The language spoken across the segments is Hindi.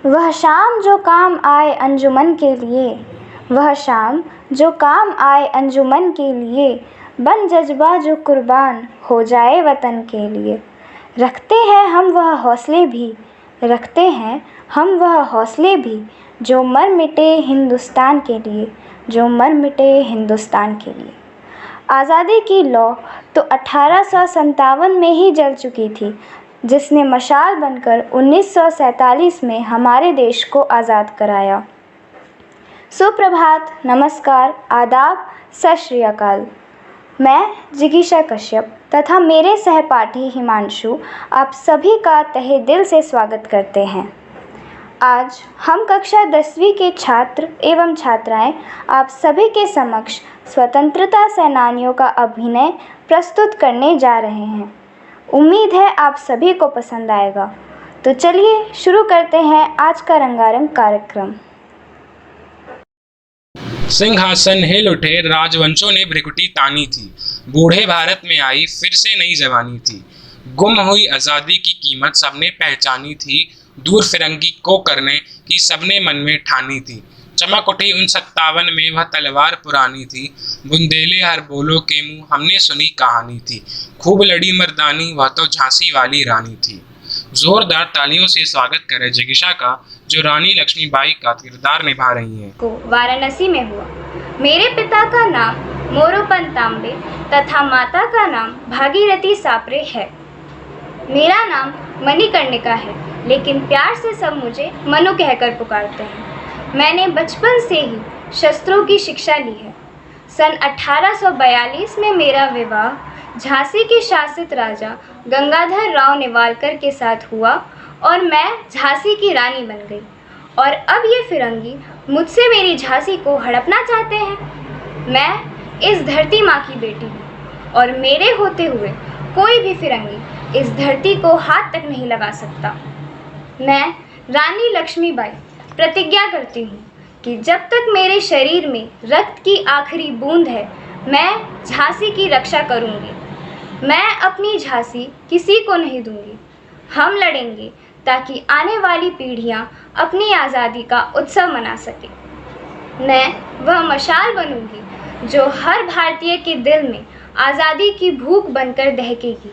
वह शाम जो काम आए अंजुमन के लिए, वह शाम जो काम आए अंजुमन के लिए, बन जज्बा जो कुर्बान हो जाए वतन के लिए। रखते हैं हम वह हौसले भी, रखते हैं हम वह हौसले भी, जो मर मिटे हिंदुस्तान के लिए, जो मर मिटे हिंदुस्तान के लिए। आज़ादी की लौ तो 1857 में ही जल चुकी थी, जिसने मशाल बनकर 1947 में हमारे देश को आज़ाद कराया। सुप्रभात, नमस्कार, आदाब, सत श्री अकाल। मैं जिगीशा कश्यप तथा मेरे सहपाठी हिमांशु आप सभी का तहे दिल से स्वागत करते हैं। आज हम कक्षा 10वीं के छात्र एवं छात्राएं आप सभी के समक्ष स्वतंत्रता सेनानियों का अभिनय प्रस्तुत करने जा रहे हैं। उम्मीद है आप सभी को पसंद आएगा। तो चलिए शुरू करते हैं आज का रंगारंग कार्यक्रम। सिंहासन हिल उठे, राजवंशों ने भ्रिकुटी तानी थी, बूढ़े भारत में आई फिर से नई जवानी थी। गुम हुई आज़ादी की कीमत सबने पहचानी थी, दूर फिरंगी को करने की सबने मन में ठानी थी। चमक उठी 57 में वह तलवार पुरानी थी, बुंदेले हर बोलो के मुँह हमने सुनी कहानी थी। खूब लड़ी मर्दानी वह तो झांसी वाली रानी थी। जोरदार तालियों से स्वागत करें जिगीशा का, जो रानी लक्ष्मीबाई का किरदार निभा रही हैं। को वाराणसी में हुआ। मेरे पिता का नाम मोरोपंत तांबे तथा माता का नाम भागीरथी सापरे है। मेरा नाम मणिकर्णिका है, लेकिन प्यार से सब मुझे मनु कहकर पुकारते हैं। मैंने बचपन से ही शस्त्रों की शिक्षा ली है। सन 1842 में मेरा विवाह झांसी के शासित राजा गंगाधर राव नेवालकर के साथ हुआ और मैं झांसी की रानी बन गई। और अब ये फिरंगी मुझसे मेरी झांसी को हड़पना चाहते हैं। मैं इस धरती माँ की बेटी हूँ और मेरे होते हुए कोई भी फिरंगी इस धरती को हाथ तक नहीं लगा सकता। मैं रानी लक्ष्मीबाई प्रतिज्ञा करती हूँ कि जब तक मेरे शरीर में रक्त की आखिरी बूंद है, मैं झांसी की रक्षा करूँगी। मैं अपनी झांसी किसी को नहीं दूंगी। हम लड़ेंगे ताकि आने वाली पीढ़ियां अपनी आज़ादी का उत्सव मना सकें। मैं वह मशाल बनूंगी जो हर भारतीय के दिल में आज़ादी की भूख बनकर दहकेगी।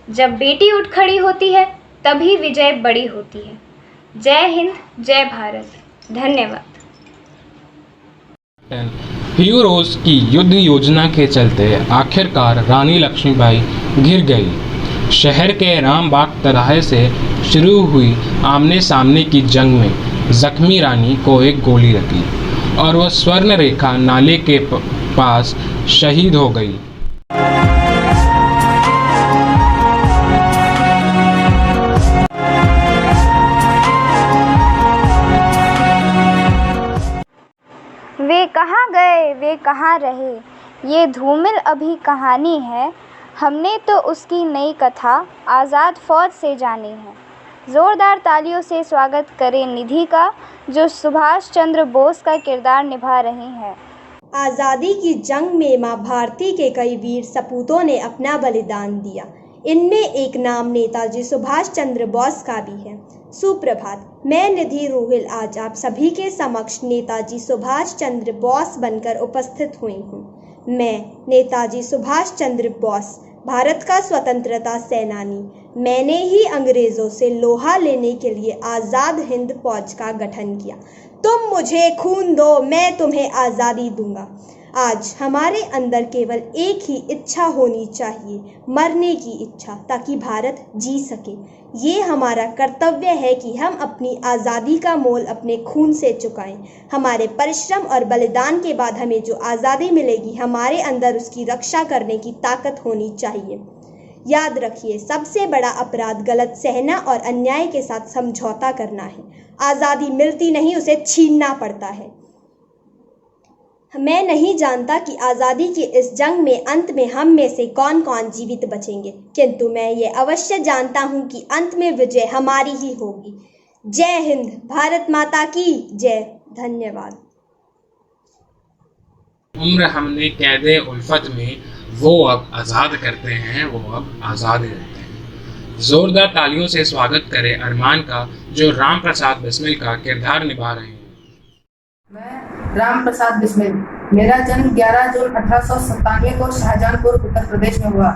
जब बेटी उठ खड़ी होती है तभी विजय बड़ी होती है। जय हिंद, जय भारत। धन्यवाद। हीरोज की युद्ध योजना के चलते आखिरकार रानी लक्ष्मीबाई घिर गई। शहर के रामबाग तराहे से शुरू हुई आमने सामने की जंग में जख्मी रानी को एक गोली लगी और वह स्वर्ण रेखा नाले के पास शहीद हो गई। वे कहाँ गए, वे कहाँ रहे, ये धूमिल अभी कहानी है। हमने तो उसकी नई कथा आज़ाद फौज से जानी है। ज़ोरदार तालियों से स्वागत करें निधि का, जो सुभाष चंद्र बोस का किरदार निभा रही हैं। आज़ादी की जंग में माँ भारती के कई वीर सपूतों ने अपना बलिदान दिया। इनमें एक नाम नेताजी सुभाष चंद्र बोस का भी है। सुप्रभात, मैं निधि रोहिल आज आप सभी के समक्ष नेताजी सुभाष चंद्र बोस बनकर उपस्थित हुई हूँ। मैं नेताजी सुभाष चंद्र बोस, भारत का स्वतंत्रता सेनानी। मैंने ही अंग्रेज़ों से लोहा लेने के लिए आज़ाद हिंद फौज का गठन किया। तुम मुझे खून दो, मैं तुम्हें आज़ादी दूंगा। आज हमारे अंदर केवल एक ही इच्छा होनी चाहिए, मरने की इच्छा, ताकि भारत जी सके। ये हमारा कर्तव्य है कि हम अपनी आज़ादी का मोल अपने खून से चुकाएं। हमारे परिश्रम और बलिदान के बाद हमें जो आज़ादी मिलेगी, हमारे अंदर उसकी रक्षा करने की ताकत होनी चाहिए। याद रखिए, सबसे बड़ा अपराध गलत सहना और अन्याय के साथ समझौता करना है। आज़ादी मिलती नहीं, उसे छीनना पड़ता है। मैं नहीं जानता कि आज़ादी की इस जंग में अंत में हम में से कौन कौन जीवित बचेंगे, किंतु मैं ये अवश्य जानता हूँ कि अंत में विजय हमारी ही होगी। जय हिंद, भारत माता की जय। धन्यवाद। उम्र हमने कैदे उल्फत में, वो अब आज़ाद करते हैं, वो अब आज़ाद रहते हैं। जोरदार तालियों से स्वागत करें अरमान का, जो राम प्रसाद बिस्मिल का किरदार निभा रहे हैं। मैं राम प्रसाद बिस्मिल। मेरा जन्म 11 जून 1897 को शाहजहांपुर उत्तर प्रदेश में हुआ।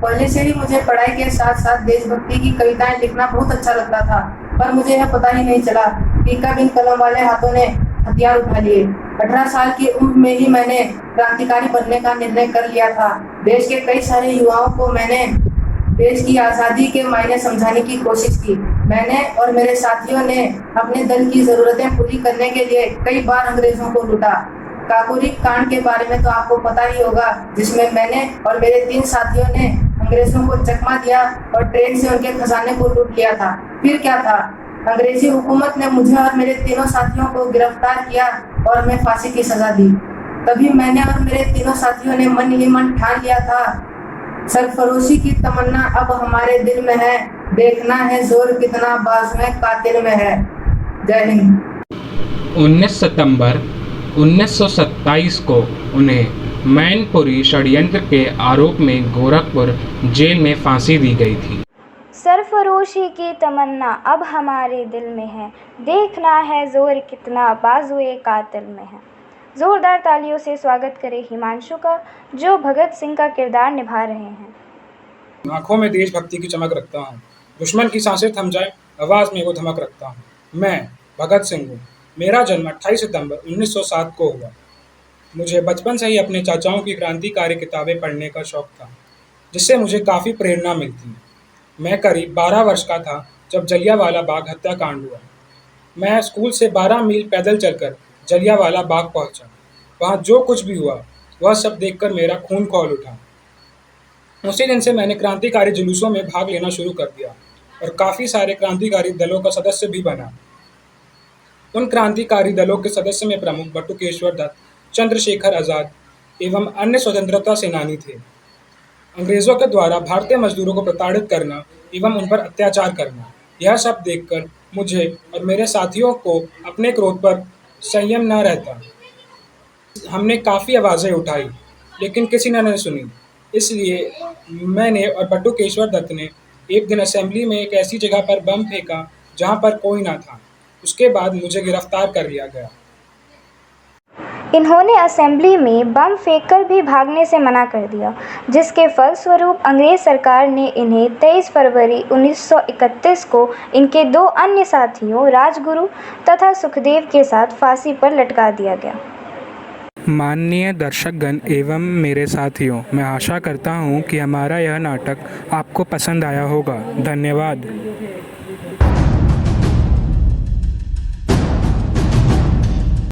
पहले से ही मुझे पढ़ाई के साथ साथ देशभक्ति की कविताएं लिखना बहुत अच्छा लगता था, पर मुझे यह पता ही नहीं चला कि कब इन कलम वाले हाथों ने हथियार उठा लिए। 18 साल की उम्र में ही मैंने क्रांतिकारी बनने का निर्णय कर लिया था। देश के कई सारे युवाओं को मैंने देश की आज़ादी के मायने समझाने की कोशिश की। मैंने और मेरे साथियों ने अपने दल की ज़रूरतें पूरी करने के लिए कई बार अंग्रेज़ों को लूटा। काकोरी कांड के बारे में तो आपको पता ही होगा, जिसमें मैंने और मेरे 3 साथियों ने अंग्रेज़ों को चकमा दिया और ट्रेन से उनके खजाने को लूट लिया था। फिर क्या था, अंग्रेज़ी हुकूमत ने मुझे और मेरे तीनों साथियों को गिरफ्तार किया और हमें फांसी की सज़ा दी। तभी मैंने और मेरे तीनों साथियों ने मन ही मन ठान लिया था, सरफरोशी की तमन्ना अब हमारे दिल में है, देखना है जोर कितना बाजुए कातिल में है। जय हिंद। 19 सितंबर 1927 को उन्हें मैनपुरी षड्यंत्र के आरोप में गोरखपुर जेल में फांसी दी गई थी। सरफरोशी की तमन्ना अब हमारे दिल में है, देखना है जोर कितना बाजुए कातिल में है। जोरदार तालियों से स्वागत करें हिमांशु का, जो भगत सिंह का किरदार निभा रहे हैं। आंखों में देशभक्ति की चमक रखता हूँ, दुश्मन की सांसें थम जाए आवाज़ में वो धमक रखता हूँ। मैं भगत सिंह हूँ। मेरा जन्म 28 सितंबर 1907 को हुआ। मुझे बचपन से ही अपने चाचाओं की क्रांतिकारी किताबें पढ़ने का शौक़ था, जिससे मुझे काफ़ी प्रेरणा मिलती। मैं करीब 12 वर्ष का था जब जलियांवाला बाग हत्याकांड हुआ। मैं स्कूल से 12 मील पैदल चलकर जलियांवाला बाग पहुंचा। वहां जो कुछ भी हुआ वह सब देखकर मेरा खून खौल उठा। उसी दिन से मैंने क्रांतिकारी जुलूसों में भाग लेना शुरू कर दिया और काफ़ी सारे क्रांतिकारी दलों का सदस्य भी बना। उन क्रांतिकारी दलों के सदस्य में प्रमुख बटुकेश्वर दत्त, चंद्रशेखर आज़ाद एवं अन्य स्वतंत्रता सेनानी थे। अंग्रेज़ों के द्वारा भारतीय मजदूरों को प्रताड़ित करना एवं उन पर अत्याचार करना, यह सब देखकर मुझे और मेरे साथियों को अपने क्रोध पर संयम न रहता। हमने काफ़ी आवाज़ें उठाई, लेकिन किसी ने नहीं सुनी। इसलिए मैंने और बटुकेश्वर दत्त ने एक दिन असेंबली में एक ऐसी जगह पर बम फेंका जहां पर कोई ना था। उसके बाद मुझे गिरफ्तार कर लिया गया। इन्होंने असेंबली में बम फेंककर भी भागने से मना कर दिया, जिसके फलस्वरूप अंग्रेज सरकार ने इन्हें 23 फरवरी 1931 को इनके 2 अन्य साथियों राजगुरु तथा सुखदेव के साथ फांसी पर लटका दिया गया। माननीय दर्शकगण एवं मेरे साथियों, मैं आशा करता हूँ कि हमारा यह नाटक आपको पसंद आया होगा। धन्यवाद।